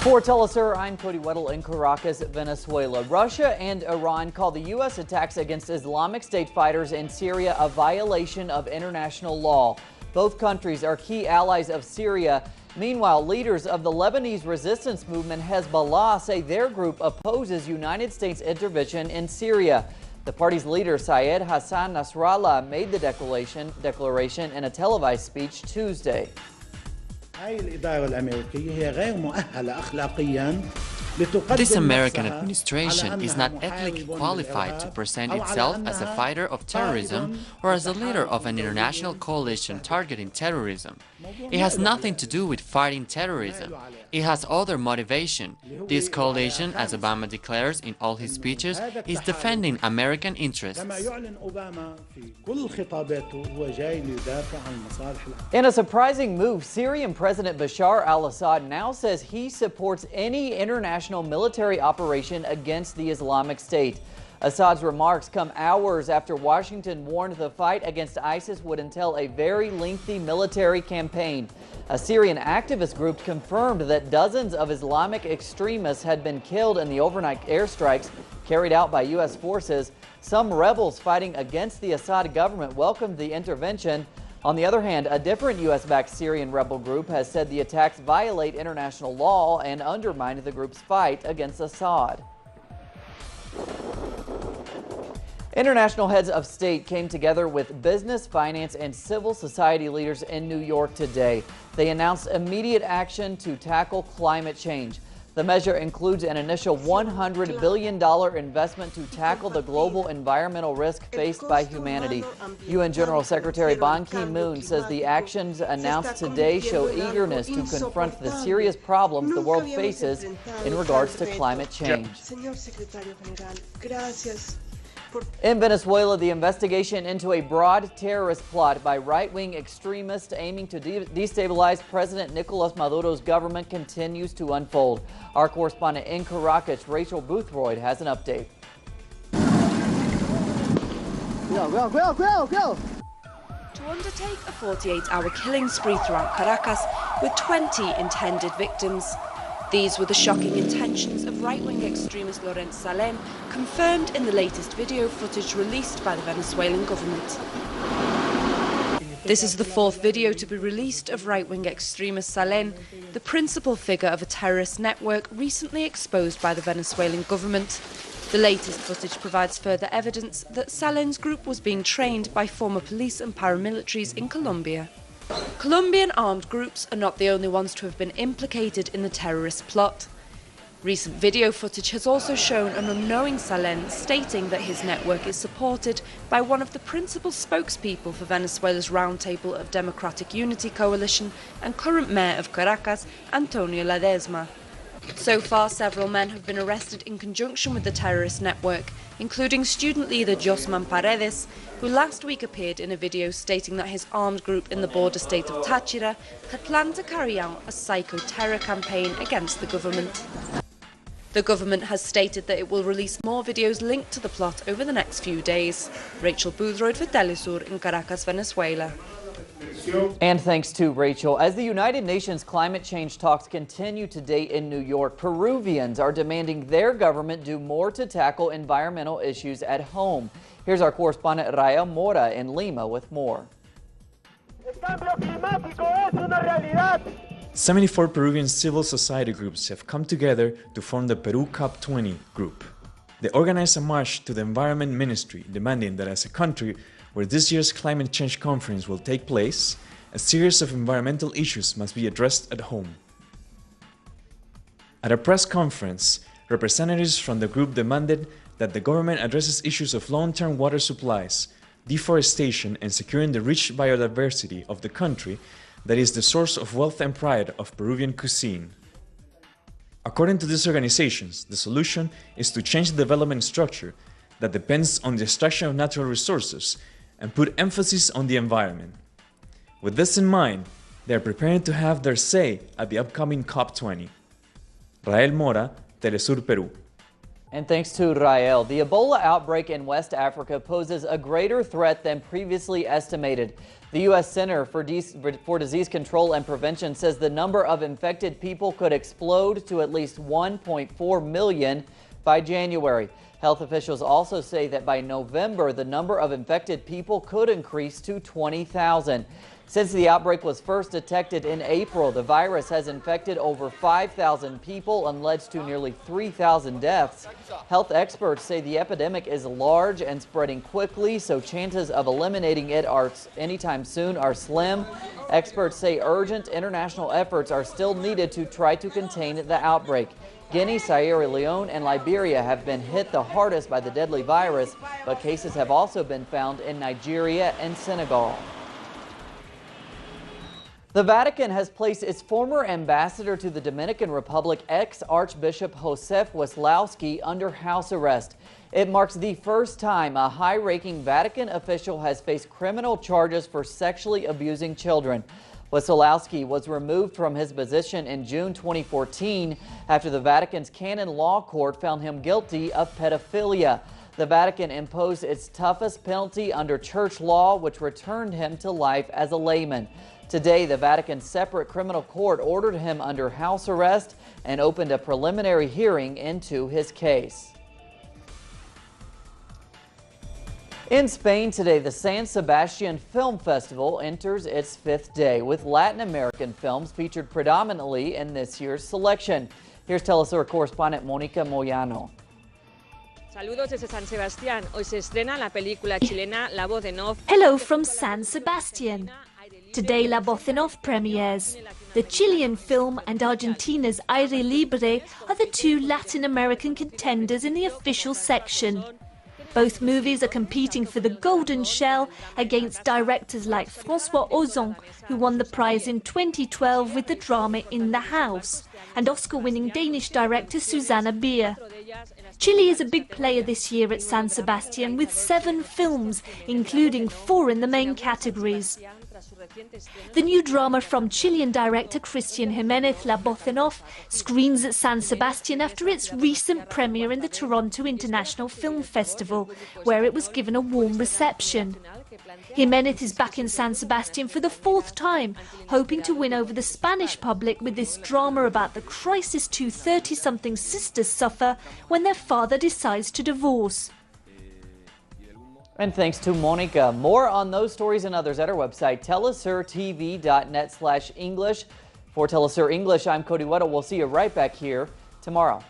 For Telesur, I'm Cody Weddle in Caracas, Venezuela. Russia and Iran call the U.S. attacks against Islamic State fighters in Syria a violation of international law. Both countries are key allies of Syria. Meanwhile, leaders of the Lebanese resistance movement Hezbollah say their group opposes United States intervention in Syria. The party's leader, Syed Hassan Nasrallah, made the declaration in a televised speech Tuesday. This American administration is not ethically qualified to present itself as a fighter of terrorism or as a leader of an international coalition targeting terrorism. It has nothing to do with fighting terrorism. It has other motivation. This coalition, as Obama declares in all his speeches, is defending American interests. In a surprising move, Syrian President Bashar al-Assad now says he supports any international military operation against the Islamic State. Assad's remarks come hours after Washington warned the fight against ISIS would entail a very lengthy military campaign. A Syrian activist group confirmed that dozens of Islamic extremists had been killed in the overnight airstrikes carried out by U.S. forces. Some rebels fighting against the Assad government welcomed the intervention. On the other hand, a different U.S.-backed Syrian rebel group has said the attacks violate international law and undermine the group's fight against Assad. International heads of state came together with business, finance, and civil society leaders in New York today. They announced immediate action to tackle climate change. The measure includes an initial $100 billion investment to tackle the global environmental risk faced by humanity. UN General Secretary Ban Ki-moon says the actions announced today show eagerness to confront the serious problems the world faces in regards to climate change. In Venezuela, the investigation into a broad terrorist plot by right-wing extremists aiming to destabilize President Nicolas Maduro's government continues to unfold. Our correspondent in Caracas, Rachel Boothroyd, has an update. Go! To undertake a 48-hour killing spree throughout Caracas with 20 intended victims. These were the shocking intentions of right-wing extremist Laurent Salem, confirmed in the latest video footage released by the Venezuelan government. This is the fourth video to be released of right-wing extremist Salem, the principal figure of a terrorist network recently exposed by the Venezuelan government. The latest footage provides further evidence that Salem's group was being trained by former police and paramilitaries in Colombia. Colombian armed groups are not the only ones to have been implicated in the terrorist plot. Recent video footage has also shown an unknowing Salem stating that his network is supported by one of the principal spokespeople for Venezuela's Roundtable of Democratic Unity Coalition and current mayor of Caracas, Antonio Ledesma. So far, several men have been arrested in conjunction with the terrorist network, including student leader Josman Paredes, who last week appeared in a video stating that his armed group in the border state of Táchira had planned to carry out a psycho-terror campaign against the government. The government has stated that it will release more videos linked to the plot over the next few days. Rachel Boothroyd for Telesur in Caracas, Venezuela. And thanks to Rachel. As the United Nations climate change talks continue today in New York, Peruvians are demanding their government do more to tackle environmental issues at home. Here's our correspondent Rael Mora in Lima with more. 74 Peruvian civil society groups have come together to form the Peru COP20 group. They organized a march to the Environment Ministry, demanding that as a country where this year's climate change conference will take place, a series of environmental issues must be addressed at home. At a press conference, representatives from the group demanded that the government addresses issues of long-term water supplies, deforestation, and securing the rich biodiversity of the country that is the source of wealth and pride of Peruvian cuisine. According to these organizations, the solution is to change the development structure that depends on the extraction of natural resources and put emphasis on the environment. With this in mind, they are preparing to have their say at the upcoming COP20. Rael Mora, Telesur, Peru. And thanks to Rael, the Ebola outbreak in West Africa poses a greater threat than previously estimated. The U.S. Center for Disease Control and Prevention says the number of infected people could explode to at least 1.4 million by January. Health officials also say that by November, the number of infected people could increase to 20,000. Since the outbreak was first detected in April, the virus has infected over 5,000 people and led to nearly 3,000 deaths. Health experts say the epidemic is large and spreading quickly, so chances of eliminating it anytime soon are slim. Experts say urgent international efforts are still needed to try to contain the outbreak. Guinea, Sierra Leone, and Liberia have been hit the hardest by the deadly virus, but cases have also been found in Nigeria and Senegal. The Vatican has placed its former ambassador to the Dominican Republic, ex-Archbishop Josef Weslowski, under house arrest. It marks the first time a high-ranking Vatican official has faced criminal charges for sexually abusing children. Weslowski was removed from his position in June 2014 after the Vatican's canon law court found him guilty of pedophilia. The Vatican imposed its toughest penalty under church law, which returned him to life as a layman. Today, the Vatican's separate criminal court ordered him under house arrest and opened a preliminary hearing into his case. In Spain today, the San Sebastian Film Festival enters its 5th day, with Latin American films featured predominantly in this year's selection. Here's Telesur correspondent Mónica Moyano. Saludos desde San Sebastián. Hoy se estrena la película chilena La Voz en Off. Hello from San Sebastian. Today, La Voz en Off premieres. The Chilean film and Argentina's Aire Libre are the two Latin American contenders in the official section. Both movies are competing for the Golden Shell against directors like François Ozon, who won the prize in 2012 with the drama In the House, and Oscar-winning Danish director Susanne Bier. Chile is a big player this year at San Sebastian with 7 films, including 4 in the main categories. The new drama from Chilean director Cristian Jiménez, La Voz en Off, screens at San Sebastian after its recent premiere in the Toronto International Film Festival, where it was given a warm reception. Jiménez is back in San Sebastian for the 4th time, hoping to win over the Spanish public with this drama about the crisis two 30-something sisters suffer when their father decides to divorce. And thanks to Monica. More on those stories and others at our website, telesurtv.net/English. For Telesur English, I'm Cody Weddle. We'll see you right back here tomorrow.